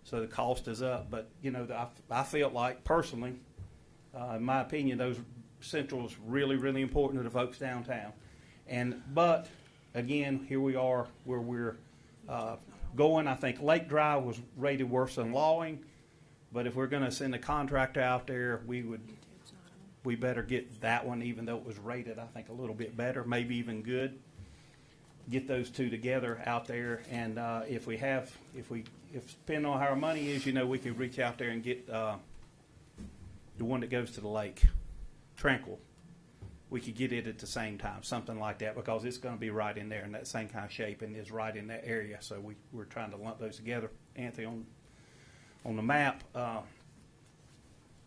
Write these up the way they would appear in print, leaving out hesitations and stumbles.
so the cost is up. But, I felt like personally, in my opinion, those Central's really, really important to the folks downtown. But again, here we are where we're going. I think Lake Drive was rated worse than Lawing, but if we're going to send a contractor out there, we better get that one, even though it was rated, I think, a little bit better, maybe even good. Get those two together out there, and if depending on how our money is, we could reach out there and get the one that goes to the lake, Tranquil. We could get it at the same time, something like that, because it's going to be right in there in that same kind of shape and is right in that area. So we're trying to lump those together. Anthony, on the map,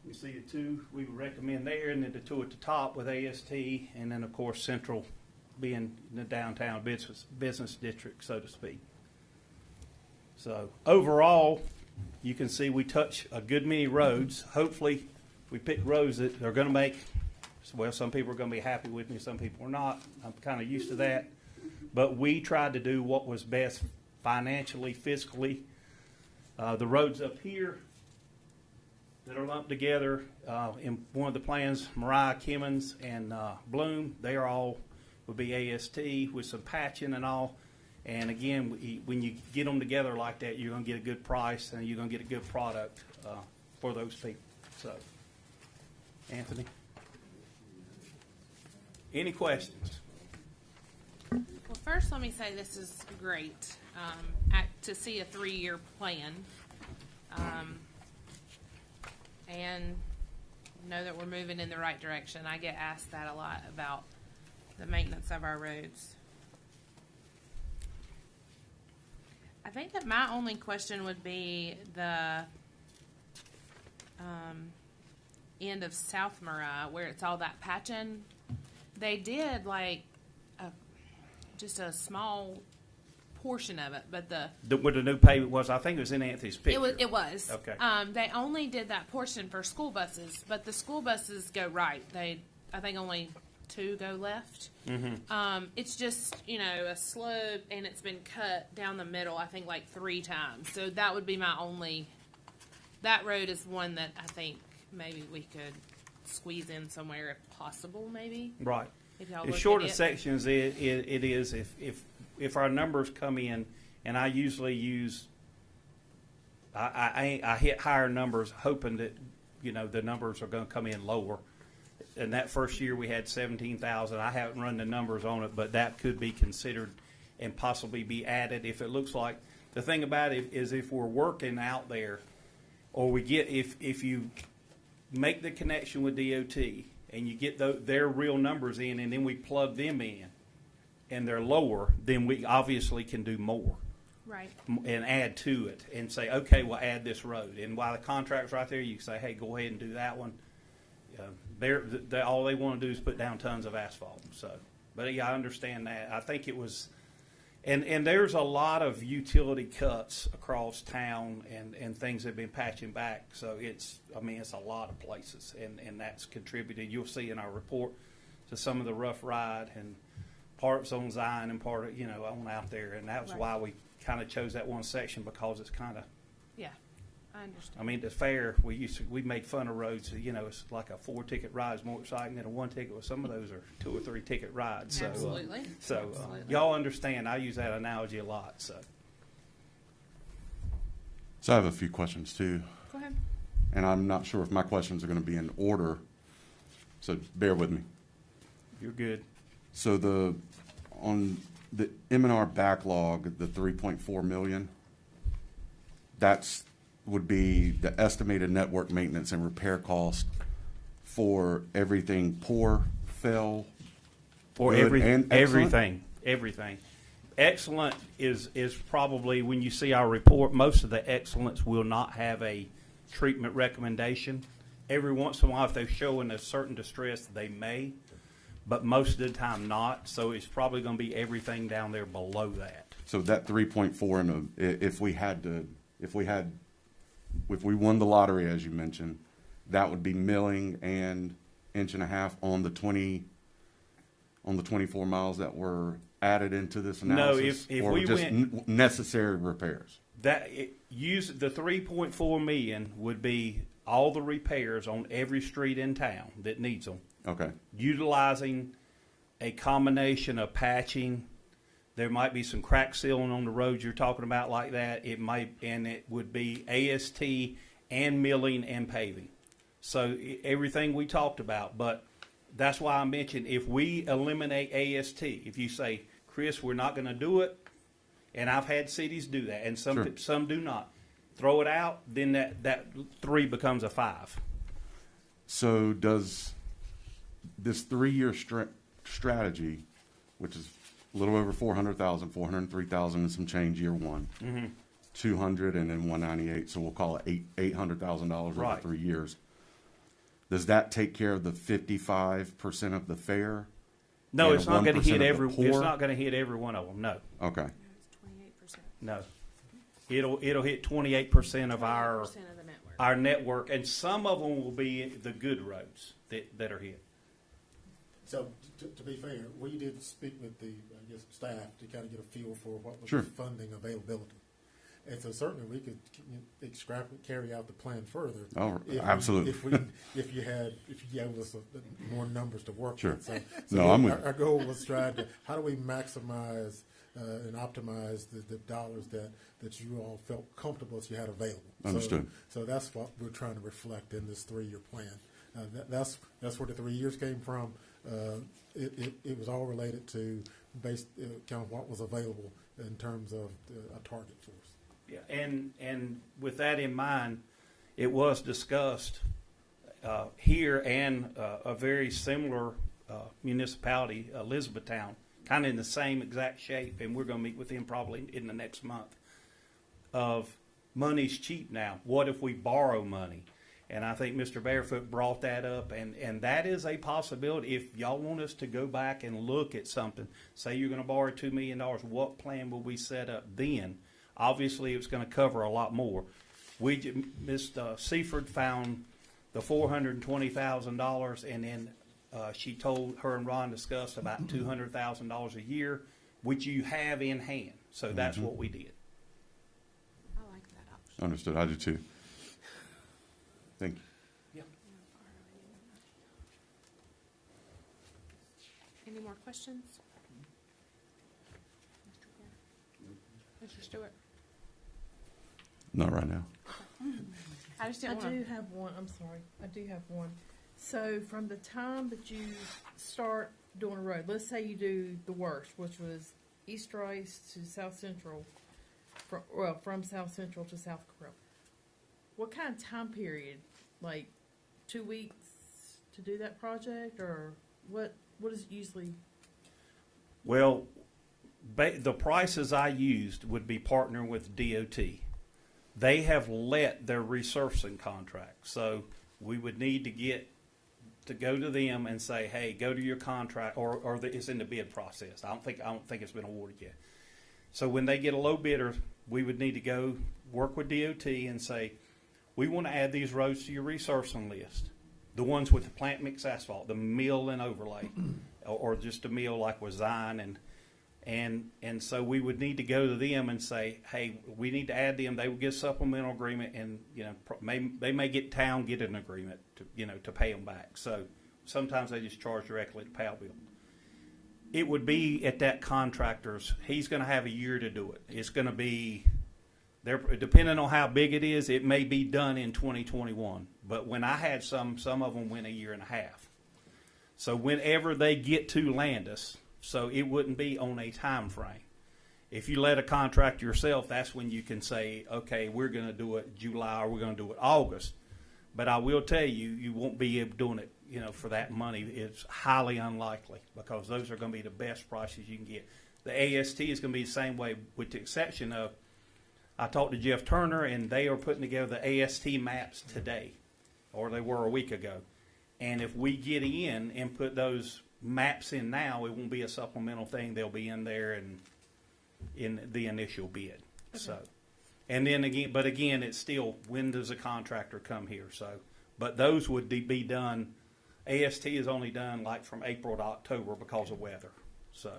you see the two we would recommend there, and then the two at the top with AST, and then of course Central being in the downtown business district, so to speak. So overall, you can see we touch a good many roads. Hopefully, we pick roads that are going to make. Well, some people are going to be happy with me, some people are not. I'm kind of used to that. But we tried to do what was best financially, fiscally. The roads up here that are lumped together in one of the plans, Mariah, Kimmons, and Bloom, they are all would be AST with some patching and all. And again, when you get them together like that, you're going to get a good price and you're going to get a good product for those people. So, Anthony? Any questions? Well, first, let me say this is great to see a 3-year plan, and know that we're moving in the right direction. I get asked that a lot about the maintenance of our roads. I think that my only question would be the end of South Mariah, where it's all that patching. They did just a small portion of it, but what the new pavement was, I think it was in Anthony's picture. It was. Okay. They only did that portion for school buses, but the school buses go right. I think only 2 go left. Mm-hmm. It's just a slope, and it's been cut down the middle. I think 3 times. So that would be my only. That road is one that I think maybe we could squeeze in somewhere if possible, maybe. Right. If as short as sections it is, if our numbers come in, and I usually use, I hit higher numbers hoping that the numbers are going to come in lower. And that first year we had 17,000. I haven't run the numbers on it, but that could be considered and possibly be added if it looks like. The thing about it is if we're working out there, or we get if you make the connection with DOT and you get their real numbers in, and then we plug them in, and they're lower, then we obviously can do more. Right. And add to it and say, okay, we'll add this road. And while the contract's right there, you can say, hey, go ahead and do that one. All they want to do is put down tons of asphalt. So, but yeah, I understand that. I think it was, and there's a lot of utility cuts across town and things that have been patching back. So it's a lot of places, and that's contributed. You'll see in our report to some of the rough ride, and parts on Zion and part of on out there, and that was why we kind of chose that one section, because it's kind of. Yeah. I understand. The fair, we made fun of roads. It's like a 4-ticket ride is more exciting than a 1-ticket. Well, some of those are 2 or 3 ticket rides. So, absolutely. Absolutely. Y'all understand. I use that analogy a lot. So I have a few questions too. Go ahead. And I'm not sure if my questions are going to be in order, so bear with me. You're good. So on the M&R backlog, the 3.4 million, would be the estimated network maintenance and repair cost for everything poor, fell, or everything. Excellent is probably, when you see our report, most of the excellents will not have a treatment recommendation. Every once in a while, if they're showing a certain distress, they may, but most of the time not. So it's probably going to be everything down there below that. So that 3.4, if we won the lottery, as you mentioned, that would be milling and 1.5 inches on the 24 miles that were added into this analysis. No, if or we just went necessary repairs. use the 3.4 million would be all the repairs on every street in town that needs them, Okay. utilizing a combination of patching. There might be some crack sealing on the roads you're talking about like that. It would be AST and milling and paving. So everything we talked about, but that's why I mentioned if we eliminate AST, if you say, Chris, we're not going to do it, and I've had cities do that, and some do not. Throw it out, then that 3 becomes a 5. So does this 3-year strategy, which is a little over 400,000, 403,000 and some change year one, 200 and then 198, so we'll call it $800,000 over Right. 3 years. Does that take care of the 55% of the fair? No, and it's not going to 1% hit of the every. It's poor? not going to hit every one of them. No, Okay. It's 28%. no. It'll hit 28% of our 28% of the network. our network, and some of them will be the good roads that are hit. So, to be fair, we did speak with the, I guess, staff to kind of get a feel for what was Sure. the funding availability. And so certainly we could carry out the plan further. Oh, if absolutely. If you gave us more numbers to work Sure. with. So No, I'm with our goal was trying to, how do we maximize and optimize the dollars that you all felt comfortable that you had available. Understood. So that's what we're trying to reflect in this 3-year plan. That's where the 3 years came from. It was all related to based kind of what was available in terms of a target for us. Yeah, and with that in mind, it was discussed here and a very similar municipality, Elizabethtown, kind of in the same exact shape, and we're going to meet with them probably in the next month. Of money's cheap now. What if we borrow money? And I think Mr. Barefoot brought that up, and that is a possibility. If y'all want us to go back and look at something, say you're going to borrow $2 million, what plan will we set up then? Obviously, it's going to cover a lot more. Ms. Seaford found the $420,000, and then she told her and Ron discussed about $200,000 a year, which you have in hand. So that's what we did. I like that option. Understood. I do too. Thank you. Any more questions? Mr. Stewart? Not right now. I just I didn't want do to. have one, I'm sorry, I do have one. So from the time that you start doing a road, let's say you do the worst, which was East Rice to South Central, from South Central to South Carroll. What kind of time period, like 2 weeks to do that project, or what is it usually? Well, the prices I used would be partnering with DOT. They have let their resurfacing contract, so we would need to go to them and say, "Hey, go to your contract," or it's in the bid process. I don't think it's been awarded yet. So when they get a low bidder, we would need to go work with DOT and say, "We want to add these roads to your resurfacing list, the ones with the plant mix asphalt, the mill and overlay, or just a mill like with Zion and so we would need to go to them and say, hey, we need to add them. They would get a supplemental agreement, and they may get an agreement to pay them back. So sometimes they just charge directly to PAL bill. It would be at that contractor's. He's going to have a year to do it. It's going to be there, depending on how big it is. It may be done in 2021. But when I had some of them went a year and a half. So whenever they get to Landis. So it wouldn't be on a time frame. If you let a contract yourself, that's when you can say, okay, we're going to do it July or we're going to do it August. But I will tell you, you won't be able to doing it, for that money. It's highly unlikely because those are going to be the best prices you can get. The AST is going to be the same way, with the exception of, I talked to Jeff Turner, and they are putting together the AST maps today, or they were a week ago. And if we get in and put those maps in now, it won't be a supplemental thing. They'll be in there and in the initial bid. Okay. So, and then again, it's still, when does a contractor come here? So, but those would be done. AST is only done like from April to October because of weather. So,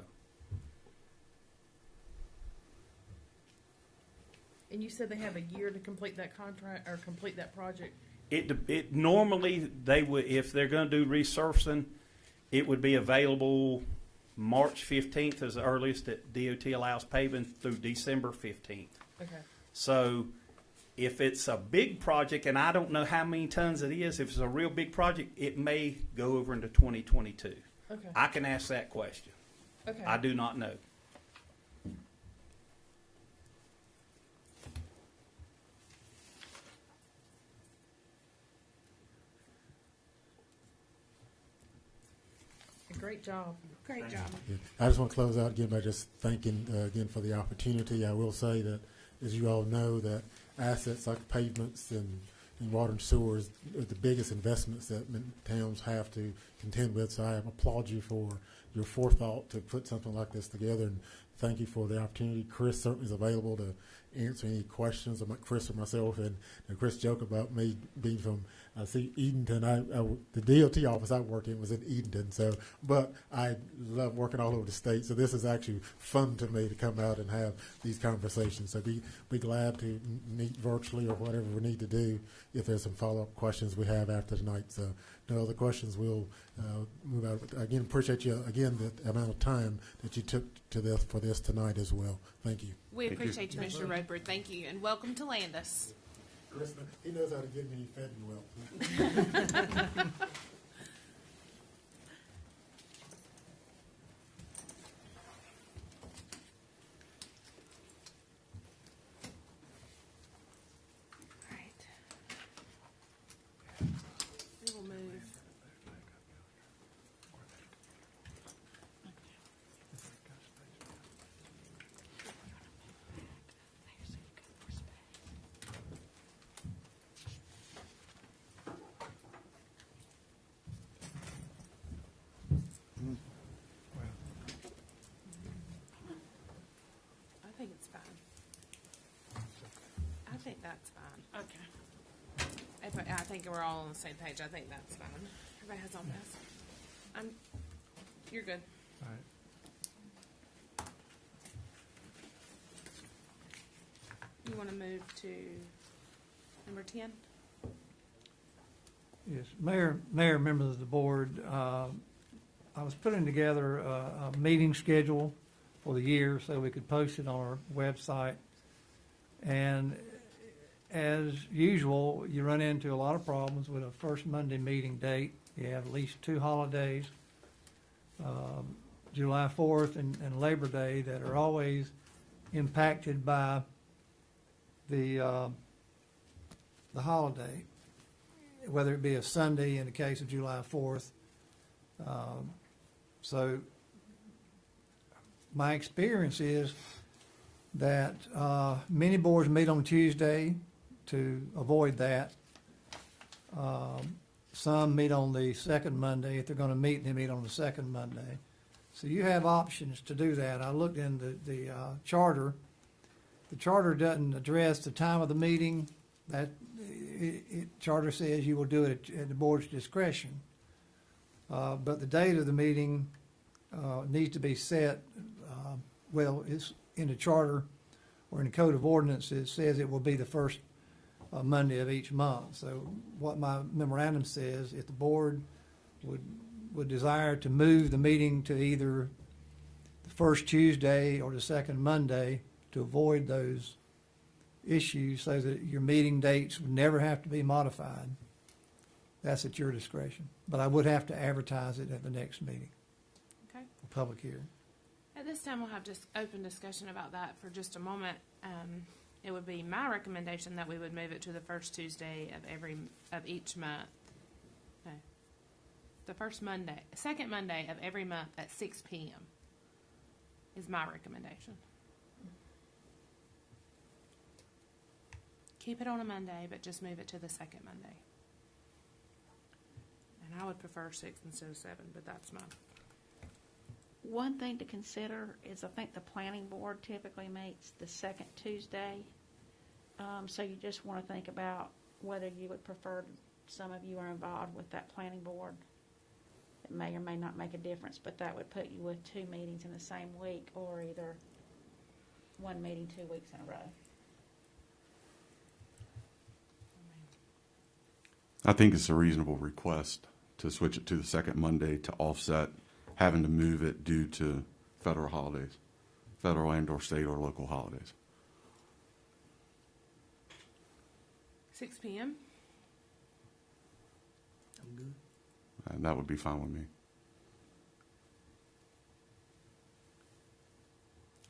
And you said they have a year to complete that contract or complete that project? It normally, they would, if they're gonna do resurfacing, it would be available March 15th is the earliest that DOT allows paving through December 15th. Okay. So if it's a big project, and I don't know how many tons it is, if it's a real big project, it may go over into 2022. Okay. I can ask that question. Okay. I do not know. Great job. Great job. Yeah. I just want to close out again by just thanking again for the opportunity. I will say that, as you all know, that assets like pavements and water and sewers are the biggest investments that towns have to contend with. So I applaud you for your forethought to put something like this together, and thank you for the opportunity. Chris certainly is available to answer any questions about Chris or myself. And Chris joked about me being from Edenton. The DOT office I work in was in Edenton. So, but I love working all over the state. So this is actually fun to me to come out and have these conversations. So be glad to meet virtually or whatever we need to do if there's some follow-up questions we have after tonight. So no other questions, we'll move out. Again, appreciate you again the amount of time that you took to this for this tonight as well. Thank you. We Thank appreciate you, Mr. Roper. Thank you, and welcome to Landis. Chris, he knows how to get me fed well. All right. We will move. I think it's fine. I think that's fine. Okay. I think we're all on the same page. I think that's fine. Everybody has all this. You're good. All right. You want to move to number 10? Yes, Mayor, members of the board, I was putting together a meeting schedule for the year so we could post it on our website. And as usual, you run into a lot of problems with a first Monday meeting date. You have at least 2 holidays, July 4th and Labor Day, that are always impacted by the holiday, whether it be a Sunday in the case of July 4th. So my experience is that many boards meet on Tuesday to avoid that. Some meet on the second Monday. If they're going to meet, they meet on the second Monday. So you have options to do that. I looked in the charter. The charter doesn't address the time of the meeting. That charter says you will do it at the board's discretion. But the date of the meeting needs to be set. Well, it's in the charter or in the code of ordinances. It says it will be the first Monday of each month. So what my memorandum says, if the board would desire to move the meeting to either the first Tuesday or the second Monday to avoid those issues so that your meeting dates would never have to be modified, that's at your discretion. But I would have to advertise it at the next meeting, Okay. a public hearing. At this time, we'll have just open discussion about that for just a moment. It would be my recommendation that we would move it to the first Tuesday of each month. No, the second Monday of every month at 6 p.m. is my recommendation. Keep it on a Monday, but just move it to the second Monday. And I would prefer 6 instead of 7, but that's mine. One thing to consider is I think the planning board typically meets the second Tuesday. So you just want to think about whether you would prefer some of you are involved with that planning board. It may or may not make a difference, but that would put you with 2 meetings in the same week or either one meeting 2 weeks in a row. I think it's a reasonable request to switch it to the second Monday to offset having to move it due to federal holidays, federal and/or state or local holidays. 6 p.m. I'm good. And that would be fine with me.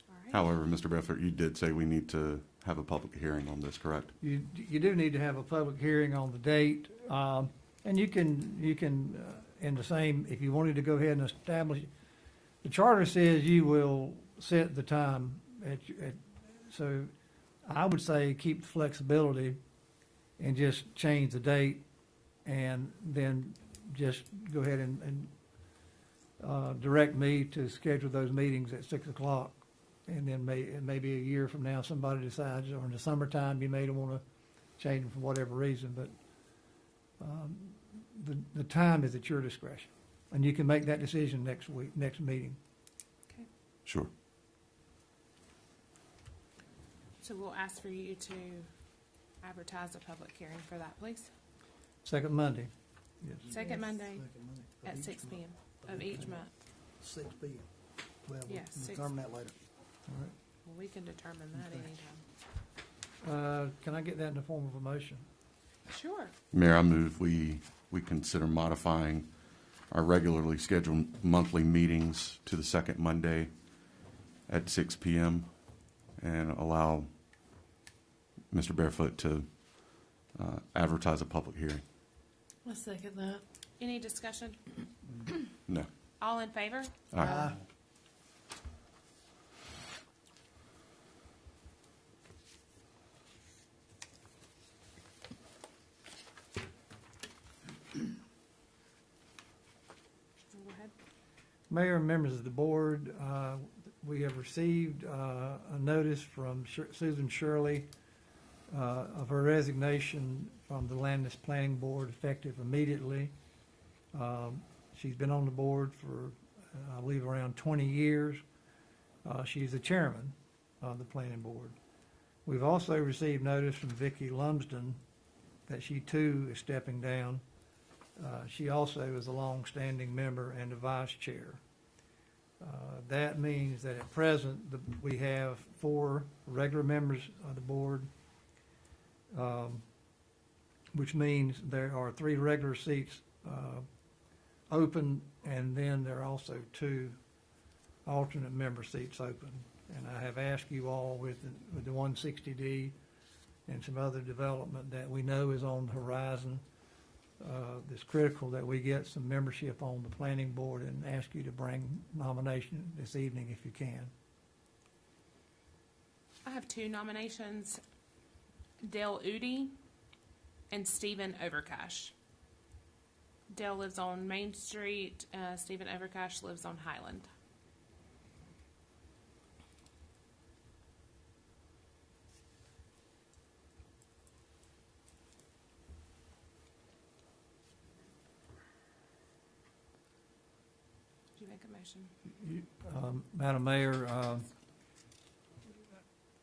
All right. However, Mr. Bradford, you did say we need to have a public hearing on this, correct? You do need to have a public hearing on the date, and you can, in the same, if you wanted to go ahead and establish, the charter says you will set the time so I would say keep the flexibility and just change the date and then just go ahead and direct me to schedule those meetings at 6 o'clock. And then maybe a year from now, somebody decides, or in the summertime, you may want to change them for whatever reason, but the time is at your discretion. And you can make that decision next meeting. Okay. Sure. So we'll ask for you to advertise a public hearing for that, please. Second Monday, yes. Second Monday Second Monday of at each 6 month. p.m. of each month. 6 p.m. Well, we'll Yes, 6. determine that later. All right. Well, we can determine that Okay. anytime. Can I get that in the form of a motion? Sure. Mayor, I move we consider modifying our regularly scheduled monthly meetings to the second Monday at 6 p.m. and allow Mr. Barefoot to advertise a public hearing. I second that. Any discussion? No. All in favor? Aye. Go ahead. Mayor and members of the board, we have received a notice from Susan Shirley of her resignation from the Landis Planning Board effective immediately. She's been on the board for, I believe, around 20 years. She's the chairman of the planning board. We've also received notice from Vicki Lumsden that she too is stepping down. She also is a long-standing member and the vice chair. That means that at present, we have 4 regular members of the board, which means there are 3 regular seats open, and then there are also 2 alternate member seats open. And I have asked you all with the 160D and some other development that we know is on the horizon, it's critical that we get some membership on the planning board, and ask you to bring nomination this evening if you can. I have 2 nominations, Dale Udi and Stephen Overcash. Dale lives on Main Street, Stephen Overcash lives on Highland. Did you make a motion? Madam Mayor,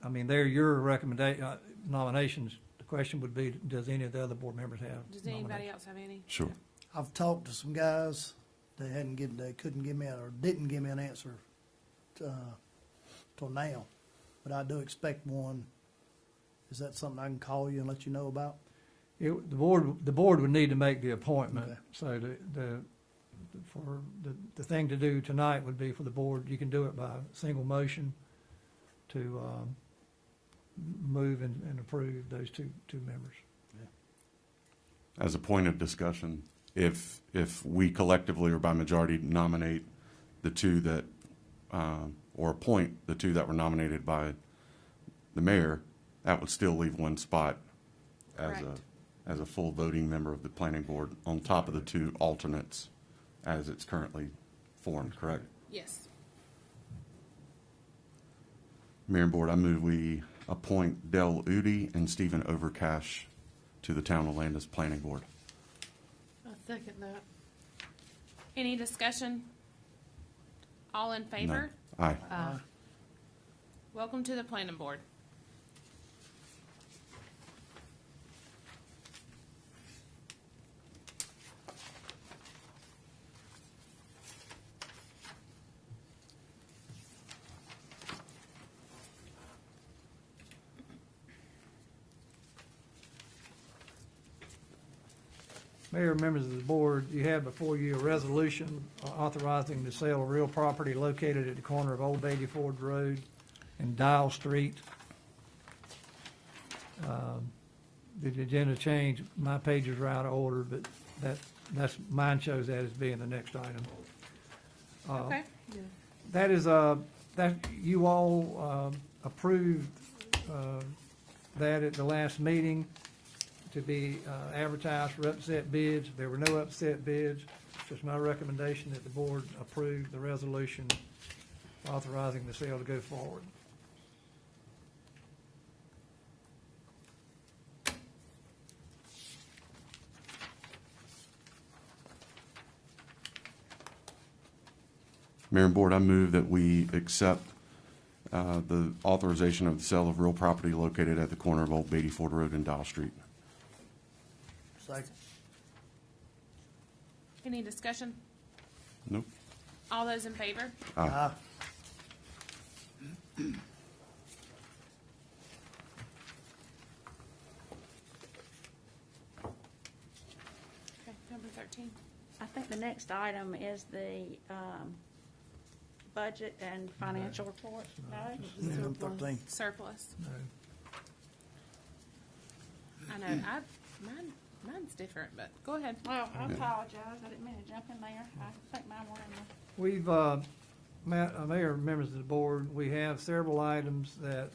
I mean, they're your recommendation, nominations. The question would be, does any of the other board members have Does anybody nominations? else have any? Sure. I've talked to some guys. They couldn't give me or didn't give me an answer till now. But I do expect one. Is that something I can call you and let you know about? The board would need to make the appointment. Okay. So the thing to do tonight would be for the board, you can do it by single motion to move and approve those two members. As a point of discussion, if we collectively or by majority nominate the 2 that, or appoint the 2 that were nominated by the mayor, that would still leave 1 spot Correct. as a full voting member of the planning board on top of the 2 alternates as it's currently formed, correct? Yes. Mayor and board, I move we appoint Dell Udi and Stephen Overcash to the Town of Landis Planning Board. I second that. Any discussion? All in favor? Aye. Welcome to the planning board. Mayor, members of the board, you have before you a resolution authorizing the sale of real property located at the corner of Old Beatty Ford Road and Dial Street. The agenda changed, my pages are out of order, but mine shows that as being the next item. Okay. That is, that, you all approved that at the last meeting to be advertised for upset bids. There were no upset bids. It's just my recommendation that the board approve the resolution authorizing the sale to go forward. Mayor and Board, I move that we accept the authorization of the sale of real property located at the corner of Old Beatty Ford Road and Dial Street. Second. Any discussion? Nope. All those in favor? Aye. Okay, number 13. I think the next item is the budget and financial report. No? Item 13. Surplus. No. I know, mine's different, but go ahead. Well, I apologize. I didn't mean to jump in there. I think mine were in there. We've, Mayor, members of the board, we have several items that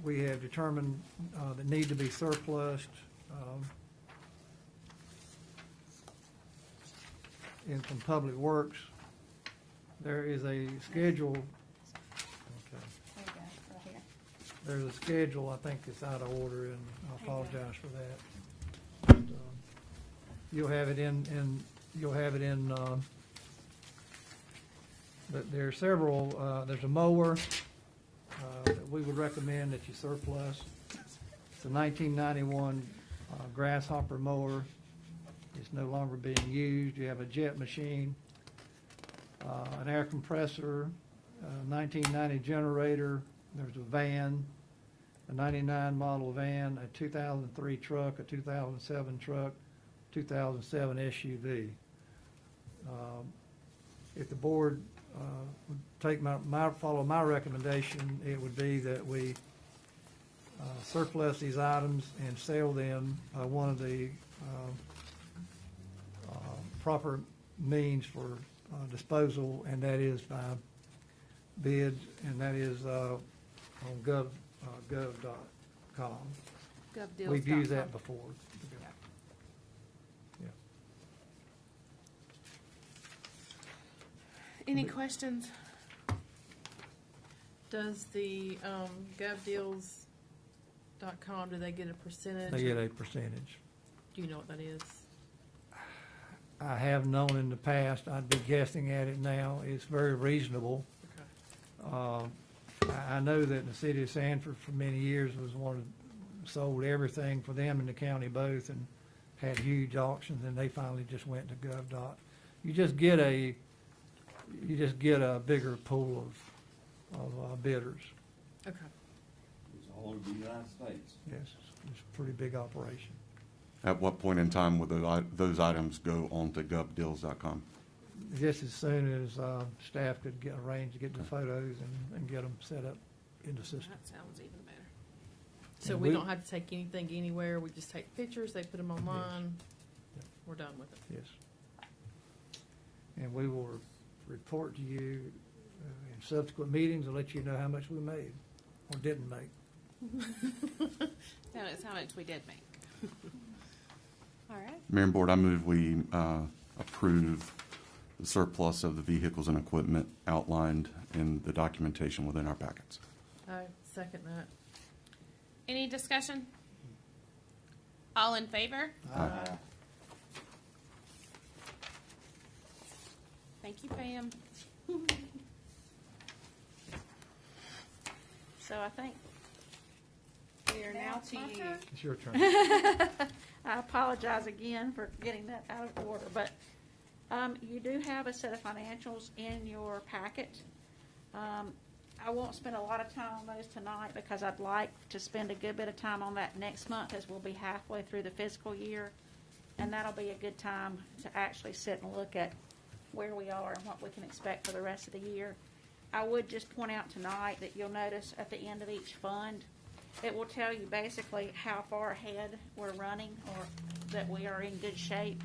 we have determined that need to be surplused. In some public works, there is a schedule. Okay. There you go, right here. There's a schedule, I think it's out of order, and I apologize for that. But, you'll have it but there are several, there's a mower, that we would recommend that you surplus. It's a 1991, grasshopper mower. It's no longer being used. You have a jet machine, an air compressor, 1990 generator. There's a van, a 99 model van, a 2003 truck, a 2007 truck, 2007 SUV. If the board would take follow my recommendation, it would be that we surplus these items and sell them by one of the proper means for disposal, and that is by bid, and that is on gov.com. GovDeals.com. We've used that before. Yeah. Any questions? Does the govdeals.com, do they get a percentage? They get a percentage. Do you know what that is? I have known in the past, I'd be guessing at it now, it's very reasonable. Okay. I know that the city of Sanford for many years was one that sold everything for them and the county both, and had huge auctions, and they finally just went to gov. You just get a bigger pool of bidders. Okay. It's all over the United States. Yes, it's a pretty big operation. At what point in time would those items go on to govdeals.com? Just as soon as staff could arrange to get the photos and get them set up in the system. That sounds even better. So And we we- don't have to take anything anywhere, we just take pictures, they put them online, Yes. we're done with it. Yes. And we will report to you in subsequent meetings and let you know how much we made or didn't make. Tell us how much we did make. All right. Mayor and Board, I move we approve the surplus of the vehicles and equipment outlined in the documentation within our packets. I second that. Any discussion? All in favor? Thank you, Pam. So I think we are now to you. It's your turn. I apologize again for getting that out of order, but you do have a set of financials in your packet. I won't spend a lot of time on those tonight because I'd like to spend a good bit of time on that next month, as we'll be halfway through the fiscal year. and that'll be a good time to actually sit and look at where we are and what we can expect for the rest of the year. I would just point out tonight that you'll notice at the end of each fund, it will tell you basically how far ahead we're running or that we are in good shape.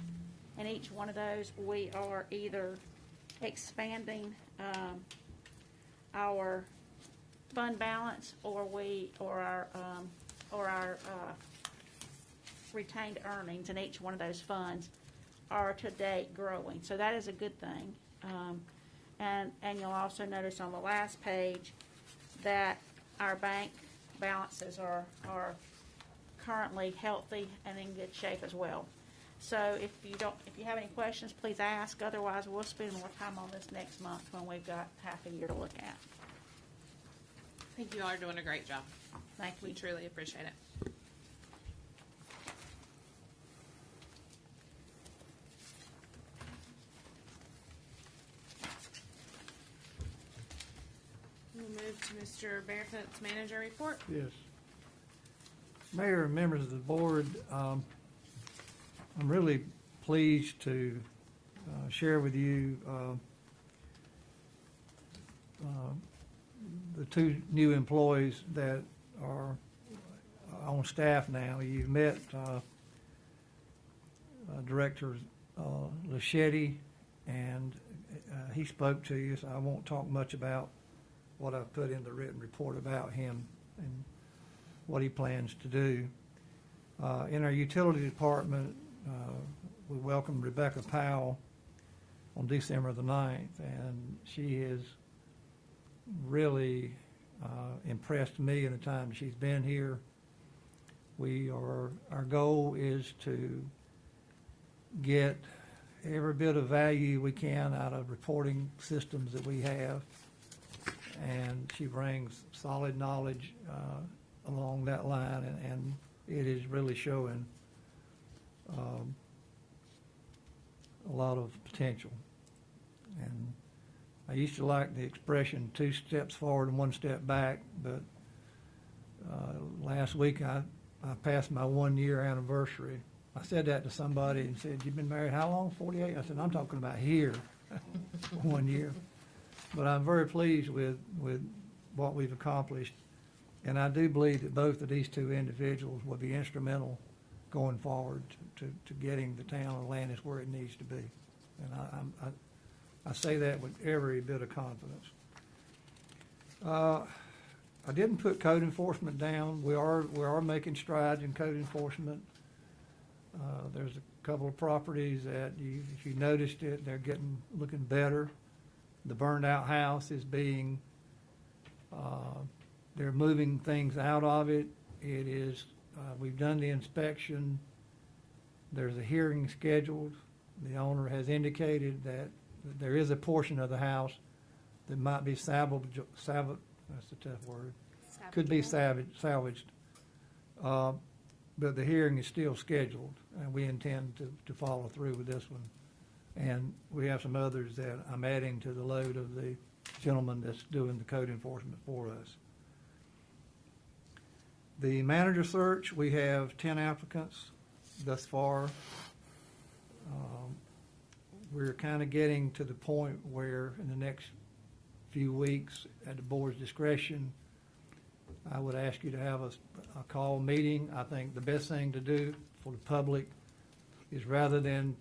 And each one of those, we are either expanding our fund balance or our retained earnings in each one of those funds are to date growing. So that is a good thing. And you'll also notice on the last page that our bank balances are currently healthy and in good shape as well. So if you have any questions, please ask. Otherwise, we'll spend more time on this next month when we've got half a year to look at. I think you all are doing a great job. Thank We you. truly appreciate it. We'll move to Mr. Barefoot's manager report. Yes. Mayor and members of the board, I'm really pleased to share with you the two new employees that are on staff now. You've met Director Lachetti, and he spoke to you, so I won't talk much about what I've put in the written report about him and what he plans to do. In our utility department, we welcomed Rebecca Powell on December the 9th, and she has really impressed me in the time she's been here. Our goal is to get every bit of value we can out of reporting systems that we have, and she brings solid knowledge along that line, and it is really showing a lot of potential. And I used to like the expression 2 steps forward and 1 step back, but last week I passed my 1-year anniversary. I said that to somebody and said, "You've been married how long? 48?" I said, "I'm talking about here, 1 year." But I'm very pleased with what we've accomplished, and I do believe that both of these two individuals will be instrumental going forward to getting the town of Landis where it needs to be. And I say that with every bit of confidence. I didn't put code enforcement down. We are making strides in code enforcement. There's a couple of properties that if you noticed it, they're looking better. The burned out house is being, they're moving things out of it. It is, we've done the inspection. There's a hearing scheduled. The owner has indicated that there is a portion of the house that might be salvaged, that's a tough word, could be salvaged. But the hearing is still scheduled, and we intend to follow through with this one. And we have some others that I'm adding to the load of the gentleman that's doing the code enforcement for us. The manager search, we have 10 applicants thus far. We're kind of getting to the point where in the next few weeks, at the board's discretion, I would ask you to have a call meeting. I think the best thing to do for the public is rather than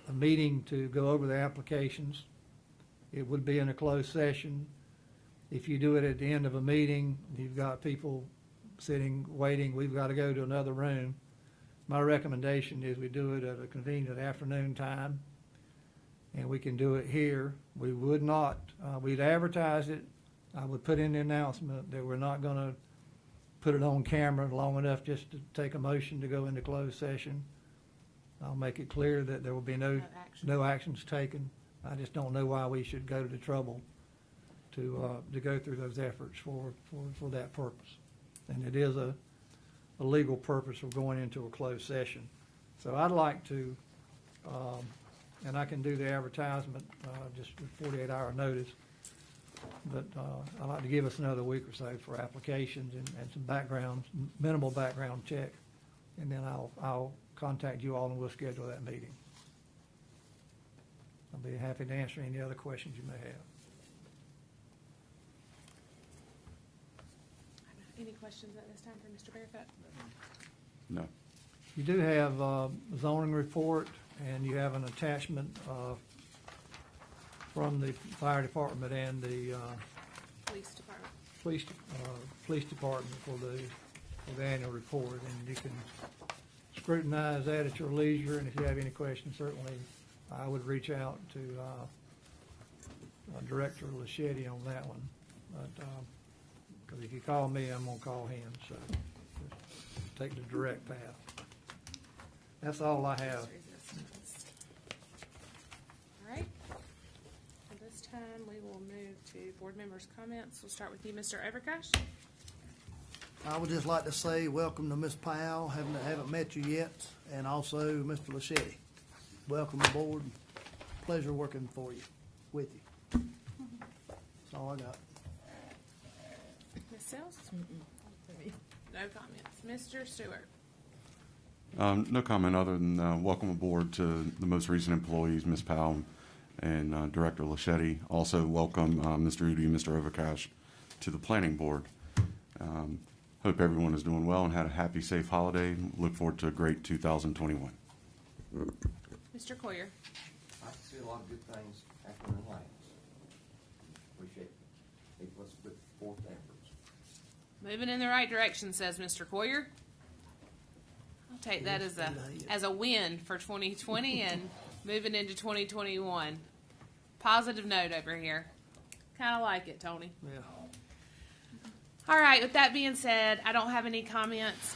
a meeting to go over the applications, it would be in a closed session. If you do it at the end of a meeting, you've got people sitting, waiting, we've got to go to another room. My recommendation is we do it at a convenient afternoon time, and we can do it here. We would not, we'd advertise it. I would put in the announcement that we're not going to put it on camera long enough just to take a motion to go into closed session. I'll make it clear that there will be no actions taken. I just don't know why we should go to the trouble to go through those efforts for that purpose. And it is a legal purpose of going into a closed session. So I'd like to, and I can do the advertisement just with 48-hour notice, but I'd like to give us another week or so for applications and some background, minimal background check. And then I'll contact you all and we'll schedule that meeting. I'll be happy to answer any other questions you may have. Any questions at this time for Mr. Barefoot? No. You do have a zoning report, and you have an attachment from the fire department and the Police Department. police department for the annual report, and you can scrutinize that at your leisure, and if you have any questions, certainly I would reach out to Director Lachetti on that one. But, because if you call me, I'm gonna call him, so just take the direct path. That's all I have. All right. At this time, we will move to board members' comments. We'll start with you, Mr. Evercash. I would just like to say welcome to Miss Powell. Haven't met you yet, and also Mr. Lachetti. Welcome aboard. Pleasure working with you. That's all I got. Ms. Sells? No comments. Mr. Stewart? No comment other than welcome aboard to the most recent employees, Ms. Powell and Director Lachetti. Also welcome Mr. Udi and Mr. Overcash to the planning board. Hope everyone is doing well and had a happy, safe holiday. Look forward to a great 2021. Mr. Coyer? I see a lot of good things happening in Landis. Appreciate people that's put forth efforts. Moving in the right direction, says Mr. Coyer. I'll take that as a win for 2020 and moving into 2021. Positive note over here. Kind of like it, Tony. Yeah. All right, with that being said, I don't have any comments.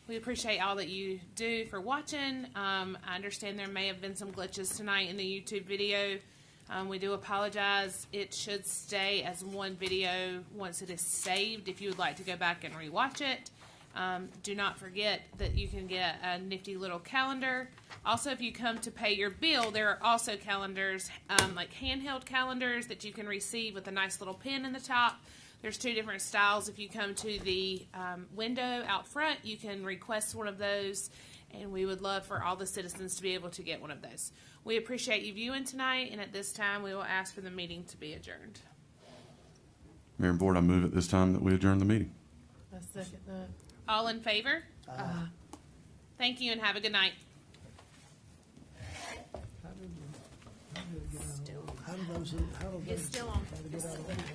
We appreciate all that you do for watching. I understand there may have been some glitches tonight in the YouTube video. We do apologize. It should stay as one video once it is saved if you would like to go back and rewatch it. Do not forget that you can get a nifty little calendar. Also, if you come to pay your bill, there are also calendars, like handheld calendars that you can receive with a nice little pin in the top. There's two different styles. If you come to the window out front, you can request one of those, and we would love for all the citizens to be able to get one of those. We appreciate you viewing tonight, and at this time, we will ask for the meeting to be adjourned. Mayor and Board, I move at this time that we adjourn the meeting. I second that. All in favor? Thank you, and have a good night. How do those? It's still on.